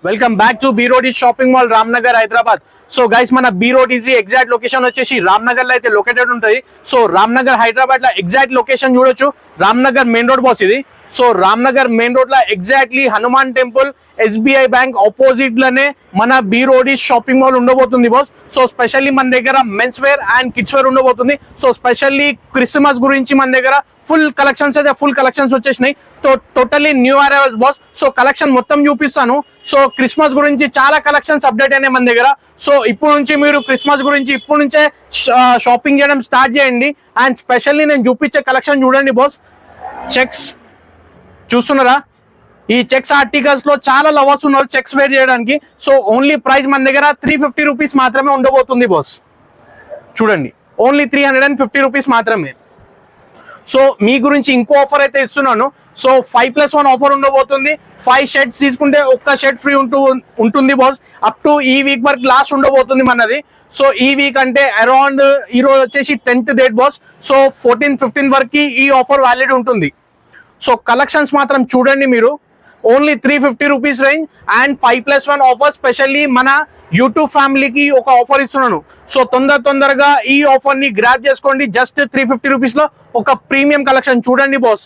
Welcome back to B road shopping mall Ramnagar Hyderabad. So guys మన B road easy exact location వచ్చేసి రామ్నగర్ లో అయితే located ఉంటుంది. సో రామ్నగర్ హైదరాబాద్ లో ఎగ్జాక్ట్ లొకేషన్ చూడొచ్చు. రామ్నగర్ మెయిన్ రోడ్ బాస్ ఇది. సో రామ్నగర్ మెయిన్ రోడ్ లో exactly Hanuman temple, SBI bank opposite లోనే మన బీ రోడ్ షాపింగ్ మాల్ ఉండబోతుంది బాస్. సో స్పెషల్లీ మన దగ్గర men's wear and kids wear ఉండబోతుంది. సో స్పెషల్లీ క్రిస్మస్ గురించి మన దగ్గర ఫుల్ కలెక్షన్స్ అయితే ఫుల్ కలెక్షన్స్ వచ్చేసినాయి. Totally new arrivals boss. So collection మొత్తం చూపిస్తాను. సో క్రిస్మస్ గురించి చాలా కలెక్షన్స్ అప్డేట్ అయినాయి మన దగ్గర. సో ఇప్పుడు నుంచి మీరు క్రిస్మస్ గురించి ఇప్పుడు నుంచే షాపింగ్ చేయడం స్టార్ట్ చేయండి. అండ్ స్పెషల్లీ నేను చూపించే కలెక్షన్ చూడండి బాస్. చెక్స్ చూస్తున్నారా? ఈ చెక్స్ ఆర్టికల్స్ లో చాలా లవర్స్ ఉన్నారు చెక్స్ వేర్ చేయడానికి. సో ఓన్లీ ప్రైస్ మన దగ్గర 350 రూపీస్ మాత్రమే ఉండబోతుంది బాస్. చూడండి, ఓన్లీ 350 రూపీస్ మాత్రమే. సో మీ గురించి ఇంకో ఆఫర్ అయితే ఇస్తున్నాను. సో 5+1 ఆఫర్ ఉండబోతుంది. 5 షర్ట్స్ తీసుకుంటే ఒక్క షర్ట్ ఫ్రీ ఉంటుంది బాస్. అప్ టు ఈ వీక్ వరకు లాస్ట్ ఉండబోతుంది మనది. సో ఈ వీక్ అంటే అరౌండ్ ఈ రోజు వచ్చేసి 10th డేట్ బాస్. సో 14-15 వరకు ఈ ఆఫర్ వ్యాలిడ్ ఉంటుంది. సో కలెక్షన్స్ మాత్రం చూడండి మీరు. Only 350 rupees range and 5+1 offer. Specially మన యూట్యూబ్ ఫ్యామిలీకి ఒక ఆఫర్ ఇస్తున్నాను. సో తొందరగా ఈ ఆఫర్ ని గ్రాబ్ చేసుకోండి. జస్ట్ 350 రూపీస్ లో ఒక ప్రీమియం కలెక్షన్ చూడండి బాస్.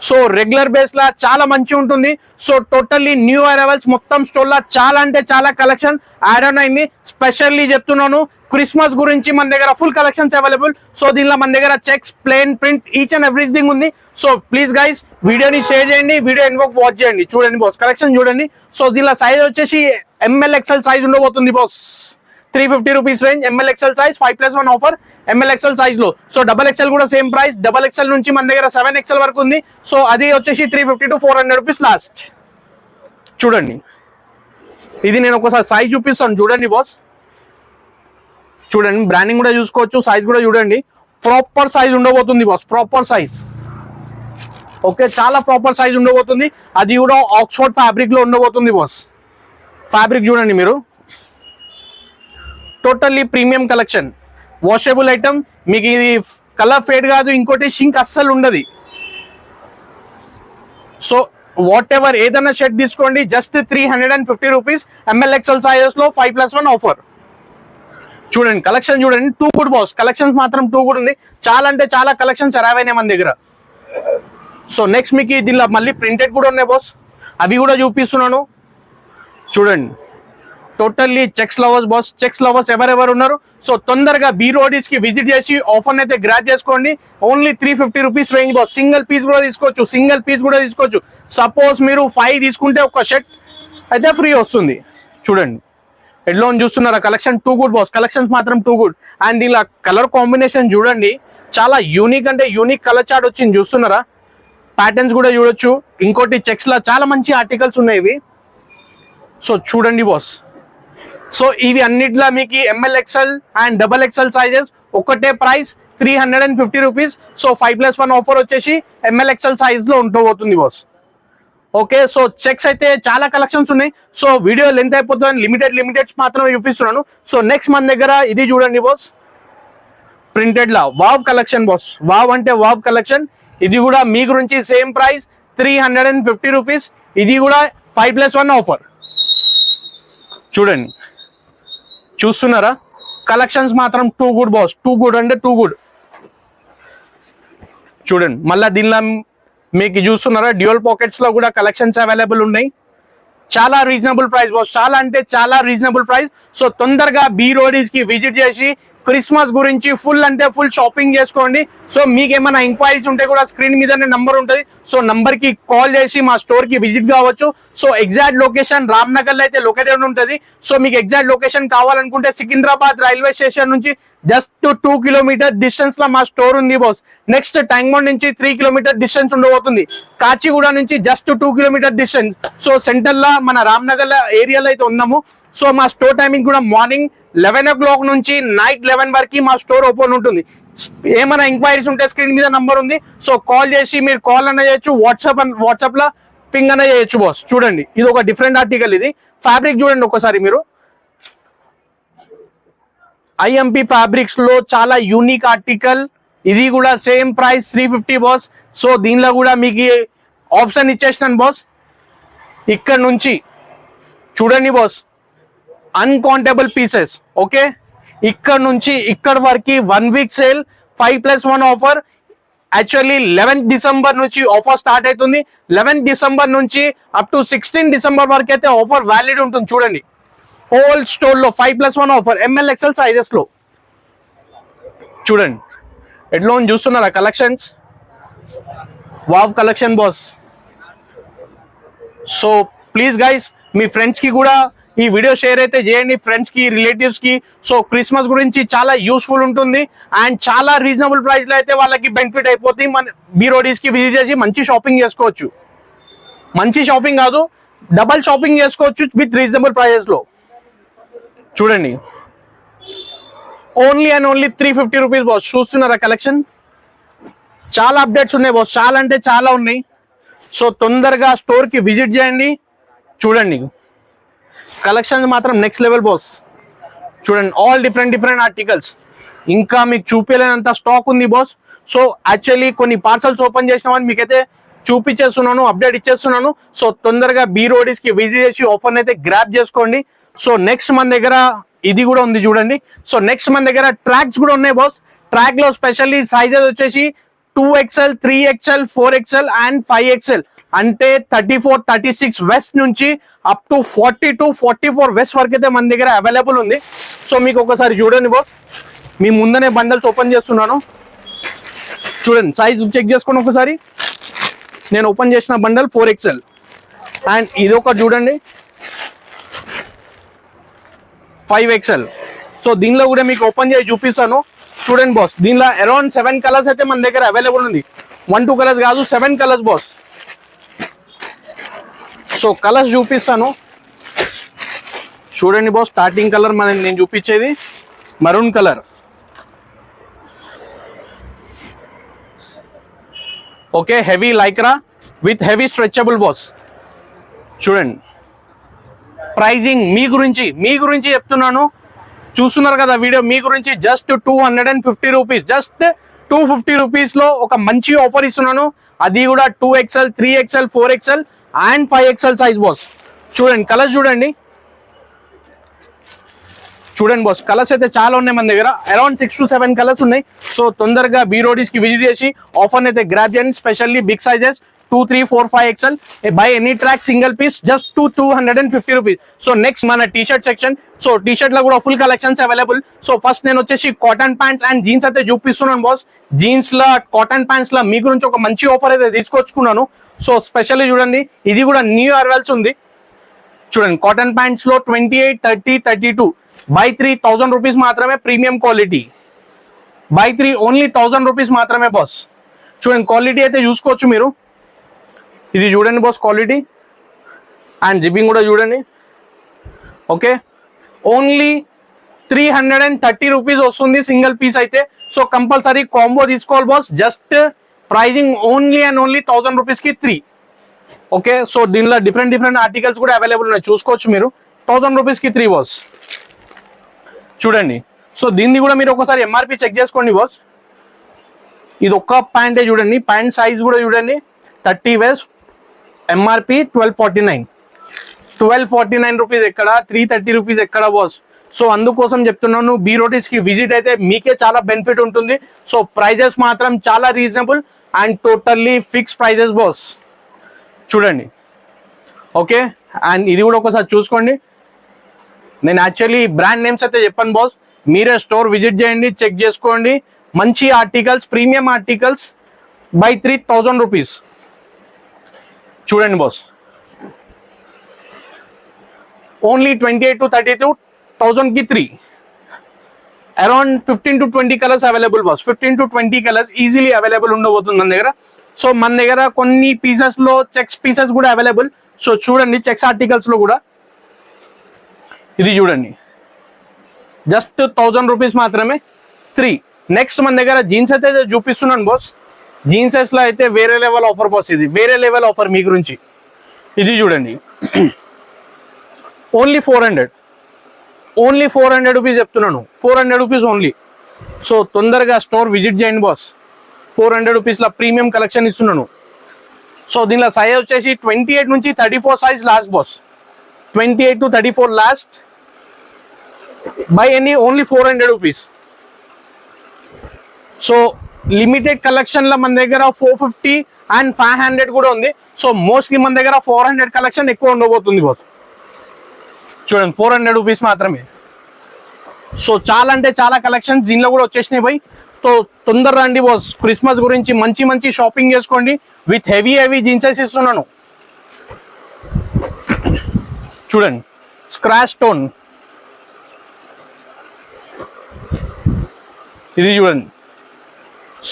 సో రెగ్యులర్ బేస్ లా చాలా మంచి ఉంటుంది. సో టోటల్లీ న్యూ అరైవల్స్ మొత్తం స్టోర్ లా చాలా అంటే చాలా కలెక్షన్ యాడ్ ఆన్ అయింది. స్పెషల్లీ చెప్తున్నాను, క్రిస్మస్ గురించి మన దగ్గర ఫుల్ కలెక్షన్స్ అవైలబుల్. సో దీనిలో మన దగ్గర checks, plain, print, each and everything ఉంది. సో ప్లీజ్ గైస్ వీడియోని షేర్ చేయండి, వీడియో ఎన్వోక్ వాచ్ చేయండి. చూడండి బాస్, కలెక్షన్ చూడండి. సో దీనిలో సైజ్ వచ్చేసి ML/XL సైజ్ ఉండబోతుంది boss. 350 rupees range, ML/XL size, 5+1 offer ML/XL size లో. సో XXL కూడా సేమ్ ప్రైస్. XXL నుంచి మన దగ్గర 7XL వరకు ఉంది. సో అది వచ్చేసి 350 to 400 రూపీస్ లాస్ట్. చూడండి, ఇది నేను ఒకసారి సైజ్ చూపిస్తాను చూడండి బాస్. చూడండి, బ్రాండింగ్ కూడా చూసుకోవచ్చు, సైజ్ కూడా చూడండి. ప్రాపర్ సైజ్ ఉండబోతుంది బాస్, ప్రాపర్ సైజ్. ఓకే, చాలా ప్రాపర్ సైజ్ ఉండబోతుంది. అది కూడా ఆక్స్ఫర్డ్ ఫ్యాబ్రిక్ లో ఉండబోతుంది బాస్. ఫ్యాబ్రిక్ చూడండి మీరు. Totally premium collection, washable item. మీకు ఇది కలర్ ఫేడ్ కాదు, ఇంకోటి షింక్ అస్సలు ఉండదు. సో వాట్ ఎవర్ ఏదైనా షర్ట్ తీసుకోండి, జస్ట్ 350 రూపీస్. ML/XL సైజెస్ లో 5+1 ఆఫర్. చూడండి కలెక్షన్ చూడండి, టూ గుడ్ బాస్. కలెక్షన్స్ మాత్రం టూ గుడ్ ఉంది. చాలా అంటే చాలా కలెక్షన్స్ అరైవ్ అయినాయి మన దగ్గర. సో నెక్స్ట్ మీకు దీనిలో మళ్ళీ ప్రింటెడ్ కూడా ఉన్నాయి బాస్, అవి కూడా చూపిస్తున్నాను చూడండి. Totally checks lovers boss, checks lovers ఎవరెవరు ఉన్నారు. సో తొందరగా బీ రోడీస్ కి విజిట్ చేసి ఆఫర్ అయితే గ్రాబ్ చేసుకోండి. Only 350 rupees range boss. Single piece కూడా తీసుకోవచ్చు. సపోజ్ మీరు 5 తీసుకుంటే ఒక షర్ట్ అయితే ఫ్రీ వస్తుంది. చూడండి, ఎడ్లో చూస్తున్నారా? Collection too good boss. Collections మాత్రం టూ గుడ్. అండ్ ఇలా కలర్ కాంబినేషన్ చూడండి, చాలా యూనిక్ అంటే యూనిక్ కలర్ చార్ట్ వచ్చింది. చూస్తున్నారా? ప్యాటర్న్స్ కూడా చూడొచ్చు. ఇంకోటి చెక్స్ లా చాలా మంచి ఆర్టికల్స్ ఉన్నాయి ఇవి. సో చూడండి బాస్. సో ఇవి అన్నిట్లో మీకు ML/XL అండ్ XXL సైజెస్ ఒకటే ప్రైస్, 350 రూపీస్. సో 5+1 ఆఫర్ వచ్చేసి ML/XL సైజ్ లో ఉండబోతుంది బాస్. ఓకే, సో చెక్స్ అయితే చాలా కలెక్షన్స్ ఉన్నాయి. సో వీడియో లెంత్ అయిపోతుంది, లిమిటెడ్స్ మాత్రమే చూపిస్తున్నాను. సో నెక్స్ట్ మన దగ్గర ఇది చూడండి బాస్, ప్రింటెడ్ లా వావ్ కలెక్షన్ బాస్. వావ్ అంటే వావ్ కలెక్షన్. ఇది కూడా మీ గురించి సేమ్ ప్రైస్, 350 రూపీస్. ఇది కూడా 5+1 ఆఫర్. చూడండి, చూస్తున్నారా? కలెక్షన్స్ మాత్రం too good boss. Too good అంటే టూ గుడ్. చూడండి, మళ్ళీ దీనిలో మీకు చూస్తున్నారా? డ్యూయల్ పాకెట్స్ లో కూడా కలెక్షన్స్ అవైలబుల్ ఉన్నాయి. చాలా రీజనబుల్ ప్రైస్ బాస్, చాలా అంటే చాలా రీజనబుల్ ప్రైస్. సో తొందరగా బీ రోడీస్ కి విజిట్ చేసి క్రిస్మస్ గురించి ఫుల్ అంటే ఫుల్ షాపింగ్ చేసుకోండి. సో మీకు ఏమైనా ఎంక్వైరీస్ ఉంటే కూడా స్క్రీన్ మీదనే నంబర్ ఉంటుంది. సో నంబర్ కి కాల్ చేసి మా స్టోర్ కి విజిట్ కావచ్చు. సో ఎగ్జాక్ట్ లొకేషన్ రామ్నగర్ లో అయితే లొకేటెడ్ ఉంటుంది. సో మీకు ఎగ్జాక్ట్ లొకేషన్ కావాలనుకుంటే సికింద్రాబాద్ రైల్వే స్టేషన్ నుంచి జస్ట్ 2 కిలోమీటర్ డిస్టెన్స్ లో మా స్టోర్ ఉంది బాస్. నెక్స్ట్ ట్యాంక్ బండ్ నుంచి 3 కిలోమీటర్ డిస్టెన్స్ ఉండబోతుంది. కాచిగూడ నుంచి just 2 kilometre distance. So centre లో మన రామ్నగర్ ఏరియాలో అయితే ఉన్నాము. సో మా స్టోర్ టైమింగ్ కూడా మార్నింగ్ 11 o'clock నుంచి నైట్ 11 వరకు మా స్టోర్ ఓపెన్ ఉంటుంది. ఏమైనా ఎంక్వైరీస్ ఉంటే స్క్రీన్ మీద నంబర్ ఉంది. సో కాల్ చేసి మీరు కాల్ అన్న చేయొచ్చు, వాట్సాప్ లో పింగ్ అన్న చేయొచ్చు బాస్. చూడండి, ఇది ఒక డిఫరెంట్ ఆర్టికల్. ఇది ఫ్యాబ్రిక్ చూడండి ఒకసారి మీరు. IMP ఫ్యాబ్రిక్స్ లో చాలా యూనిక్ ఆర్టికల్. ఇది కూడా సేమ్ ప్రైస్ 350 బాస్. సో దీనిలో కూడా మీకు ఆప్షన్ ఇచ్చేసినాను బాస్. ఇక్కడ నుంచి చూడండి బాస్, అన్కౌంటబుల్ పీసెస్. ఓకే, ఇక్కడ నుంచి ఇక్కడ వరకు 1 week sale 5+1 offer. Actually 11th December నుంచి ఆఫర్ స్టార్ట్ అవుతుంది. 11th డిసెంబర్ నుంచి అప్ టు 16th డిసెంబర్ వరకు అయితే ఆఫర్ వ్యాలిడ్ ఉంటుంది. చూడండి, హోల్ స్టోర్ లో 5+1 ఆఫర్ ML XL సైజెస్ లో. చూడండి ఎట్లా చూస్తున్నారా collections, wow collection boss. So please guys, me friends కి కూడా ఈ వీడియో షేర్ అయితే చేయండి, ఫ్రెండ్స్ కి, రిలేటివ్స్ కి. సో క్రిస్మస్ గురించి చాలా యూస్ఫుల్ ఉంటుంది అండ్ చాలా రీజనబుల్ ప్రైస్ లో అయితే వాళ్ళకి బెనిఫిట్ అయిపోతుంది. మన బీరోడీస్ కి విజిట్ చేసి మంచి షాపింగ్ చేసుకోవచ్చు. మంచి షాపింగ్ కాదు, డబల్ షాపింగ్ చేసుకోవచ్చు విత్ రీజనబుల్ ప్రైజెస్ లో. చూడండి, only and only 350 rupees boss. చూస్తున్నారా కలెక్షన్, చాలా అప్డేట్స్ ఉన్నాయి బాస్, చాలా అంటే చాలా ఉన్నాయి. సో తొందరగా స్టోర్ కి విజిట్ చేయండి. చూడండి కలెక్షన్ మాత్రం నెక్స్ట్ లెవెల్ బాస్. చూడండి, ఆల్ డిఫరెంట్ ఆర్టికల్స్. ఇంకా మీకు చూపించలేనంత స్టాక్ ఉంది బాస్. సో యాక్చువల్లీ కొన్ని పార్సల్స్ ఓపెన్ చేసినామని మీకైతే చూపించేస్తున్నాను, అప్డేట్ ఇచ్చేస్తున్నాను. సో తొందరగా బీరోడీస్ కి విజిట్ చేసి ఆఫర్ అయితే గ్రాప్ చేసుకోండి. సో నెక్స్ట్ మన దగ్గర ఇది కూడా ఉంది చూడండి. సో నెక్స్ట్ మన దగ్గర ట్రాక్స్ కూడా ఉన్నాయి బాస్. ట్రాక్ లో స్పెషల్లీ సైజెస్ వచ్చేసి 2XL, 3XL, 4XL and 5XL. అంటే 34, 36 వెస్ట్ నుంచి అప్ టు 42, 44 వెస్ట్ వరకు అయితే మన దగ్గర అవైలబుల్ ఉంది. సో మీకు ఒకసారి చూడండి బాస్, మీ ముందనే బండల్స్ ఓపెన్ చేస్తున్నాను. చూడండి సైజ్ చెక్ చేసుకోండి ఒకసారి. నేను ఓపెన్ చేసిన బండల్ 4XL అండ్ ఇది ఒకటి చూడండి 5XL. సో దీనిలో కూడా మీకు ఓపెన్ చేసి చూపిస్తాను. చూడండి బాస్, దీనిలో అరౌండ్ 7 కలర్స్ అయితే మన దగ్గర అవైలబుల్ ఉంది. 1, 2 కలర్స్ కాదు, 7 కలర్స్ బాస్. సో కలర్స్ చూపిస్తాను. చూడండి బాస్, స్టార్టింగ్ కలర్ నేను చూపించేది maroon colour. Okay, heavy Lycra with heavy stretchable boss. చూడండి, ప్రైజింగ్ మీ గురించి చెప్తున్నాను. చూస్తున్నారు కదా వీడియో, మీ గురించి జస్ట్ 250 రూపీస్, జస్ట్ 250 రూపీస్ లో ఒక మంచి ఆఫర్ ఇస్తున్నాను. అది కూడా 2XL, 3XL, 4XL and 5XL size boss. చూడండి కలర్స్ చూడండి. చూడండి బాస్, కలర్స్ అయితే చాలా ఉన్నాయి మన దగ్గర, అరౌండ్ 6 to 7 కలర్స్ ఉన్నాయి. సో తొందరగా బీరోడీస్ కి విజిట్ చేసి ఆఫర్ అయితే గ్రాప్ చేయండి. Specially big sizes 2, 3, 4, 5XL. Buy any track single piece just 250 rupees. So next మన టీ-షర్ట్ సెక్షన్. సో టీ-షర్ట్ లో కూడా full collections available. So first నేను వచ్చేసి కాటన్ ప్యాంట్స్ అండ్ జీన్స్ అయితే చూపిస్తున్నాను బాస్. జీన్స్ లో, కాటన్ ప్యాంట్స్ లో మీ గురించి ఒక మంచి ఆఫర్ అయితే తీసుకొచ్చుకున్నాను. సో స్పెషల్లీ చూడండి, ఇది కూడా న్యూ అరైవల్స్ ఉంది. చూడండి, కాటన్ ప్యాంట్స్ లో 28, 30, 32 బై 3 1000 రూపీస్ మాత్రమే. Premium quality by 3 only 1000 rupees మాత్రమే బాస్. చూడండి క్వాలిటీ అయితే చూసుకోవచ్చు మీరు. ఇది చూడండి బాస్ క్వాలిటీ అండ్ జిప్పింగ్ కూడా చూడండి. ఓకే, ఓన్లీ 330 రూపీస్ వస్తుంది సింగిల్ పీస్ అయితే. సో కంపల్సరీ కాంబో తీసుకోవాలి boss. Just pricing only and only 1000 rupees కి 3. ఓకే, సో దీనిలో డిఫరెంట్ ఆర్టికల్స్ కూడా అవైలబుల్ ఉన్నాయి, చూసుకోవచ్చు మీరు. 1000 రూపీస్ కి 3 బాస్. చూడండి, సో దీన్ని కూడా మీరు ఒకసారి MRP చెక్ చేసుకోండి బాస్. ఇది ఒక్క ప్యాంటే చూడండి, ప్యాంట్ సైజ్ కూడా చూడండి 30 వెస్ట్. MRP 1249. 1249 రూపీస్ ఎక్కడ, 330 రూపీస్ ఎక్కడ బాస్. సో అందుకోసం చెప్తున్నాను, బీరోడీస్ కి విజిట్ అయితే మీకే చాలా బెనిఫిట్ ఉంటుంది. సో ప్రైజెస్ మాత్రం చాలా reasonable and totally fix prices boss. చూడండి, ఓకే, అండ్ ఇది కూడా ఒకసారి చూసుకోండి. నేను యాక్చువల్లీ బ్రాండ్ నేమ్స్ అయితే చెప్పాను బాస్, మీరే స్టోర్ విజిట్ చేయండి, చెక్ చేసుకోండి. మంచి articles, premium articles by 3000 rupees. చూడండి బాస్, ఓన్లీ 28 to 32,000 కి 3. Around 15 to 20 colours available boss. 15 to 20 colours easily available ఉండబోతుంది మన దగ్గర. సో మన దగ్గర కొన్ని పీసెస్ లో చెక్స్ పీసెస్ కూడా అవైలబుల్. సో చూడండి, చెక్స్ ఆర్టికల్స్ లో కూడా ఇది చూడండి, జస్ట్ 1000 రూపీస్ మాత్రమే 3. నెక్స్ట్ మన దగ్గర జీన్స్ అయితే చూపిస్తున్నాను బాస్. జీన్సెస్ లో అయితే వేరే లెవెల్ ఆఫర్ బాస్. ఇది వేరే లెవెల్ ఆఫర్ మీ గురించి. ఇది చూడండి, ఓన్లీ 400. ఓన్లీ 400 రూపీస్ చెప్తున్నాను, 400 రూపీస్ ఓన్లీ. సో తొందరగా స్టోర్ విజిట్ చేయండి బాస్. 400 రూపీస్లో ప్రీమియం కలెక్షన్ ఇస్తున్నాను. సో దీనిలో సైజ్ వచ్చేసి 28 నుంచి 34 size last boss. 28 to 34 last, by any only 400 rupees. So limited collection లో మన దగ్గర 450 అండ్ 500 కూడా ఉంది. సో మోస్ట్లీ మన దగ్గర 400 కలెక్షన్ ఎక్కువ ఉండబోతుంది బాస్. చూడండి 400 రూపీస్ మాత్రమే. సో చాలా అంటే చాలా కలెక్షన్స్ దీనిలో కూడా వచ్చేసినాయి బై. సో తొందరగా రండి బాస్, క్రిస్మస్ గురించి మంచి మంచి షాపింగ్ చేసుకోండి. విత్ హెవీ హెవీ జీన్సెస్ ఇస్తున్నాను. చూడండి స్క్రాచ్ స్టోన్, ఇది చూడండి.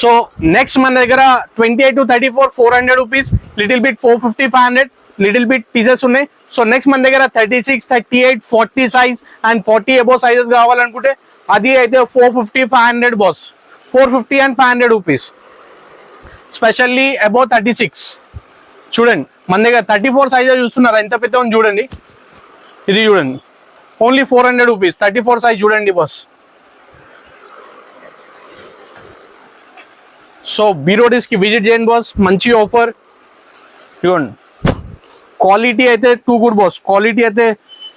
సో నెక్స్ట్ మన దగ్గర 28 to 34 400 rupees, little bit 450 500 little bit pieces ఉన్నాయి. సో నెక్స్ట్ మన దగ్గర 36 38 40 సైజ్ అండ్ 40 అబోవ్ సైజెస్ కావాలనుకుంటే అది అయితే 450 500 boss, 450 and 500 rupees. Specially above 36. చూడండి మన దగ్గర 34 సైజెస్ చూస్తున్నారు, ఎంత పెద్ద ఉంది చూడండి. ఇది చూడండి ఓన్లీ 400 రూపీస్, 34 సైజ్ చూడండి బాస్. సో బీరోడీస్కి విజిట్ చేయండి బాస్, మంచి ఆఫర్. చూడండి క్వాలిటీ అయితే టూ గుడ్ బాస్, క్వాలిటీ అయితే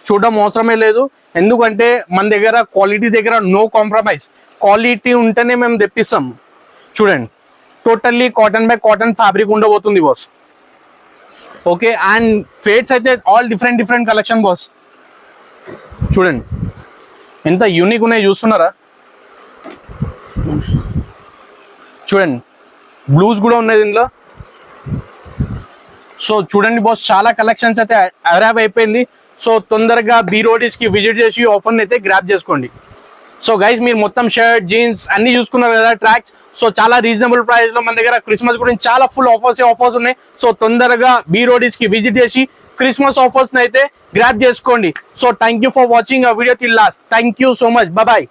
చూడడం అవసరమే లేదు. ఎందుకంటే మన దగ్గర క్వాలిటీ దగ్గర నో కాంప్రమైజ్, క్వాలిటీ ఉంటేనే మేము తెప్పిస్తాం. చూడండి totally cotton by cotton fabric ఉండబోతుంది బాస్. ఓకే, అండ్ ఫేడ్స్ అయితే all different different collection boss. చూడండి ఎంత యూనిక్ ఉన్నాయి చూస్తున్నారా. చూడండి బ్లూస్ కూడా ఉన్నాయి దీనిలో. సో చూడండి బాస్, చాలా కలెక్షన్స్ అయితే అరైవ్ అయిపోయింది. సో తొందరగా బీరోడీస్కి విజిట్ చేసి ఆఫర్ని అయితే గ్రాప్ చేసుకోండి. సో గైస్ మీరు మొత్తం షర్ట్ జీన్స్ అన్ని చూసుకున్నారు కదా, ట్రాక్స్. సో చాలా రీజనబుల్ ప్రైస్ లో మన దగ్గర క్రిస్మస్ గురించి చాలా ఫుల్ ఆఫర్స్ ఉన్నాయి. సో తొందరగా బీరోడీస్కి విజిట్ చేసి క్రిస్మస్ ఆఫర్స్ అయితే గ్రాప్ చేసుకోండి. So thank you for watching ఆ video till last. Thank you so much, bye.